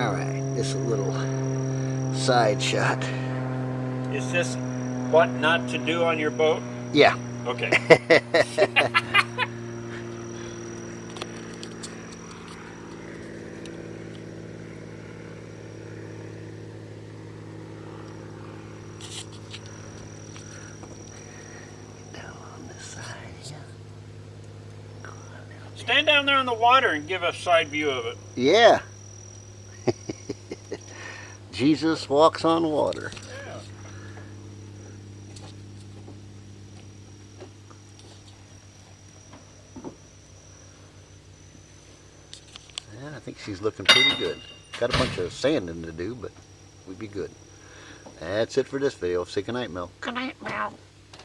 Alright, this is a little side shot. Is this what not to do on your boat? Yeah. Okay. Down on this side here. Stand down there on the water and give a side view of it. Yeah. Jesus walks on water. Yeah. Yeah, I think she's looking pretty good. Got a bunch of sanding to do, but we'd be good. That's it for this video. Say goodnight, Mel. Good night, Mel.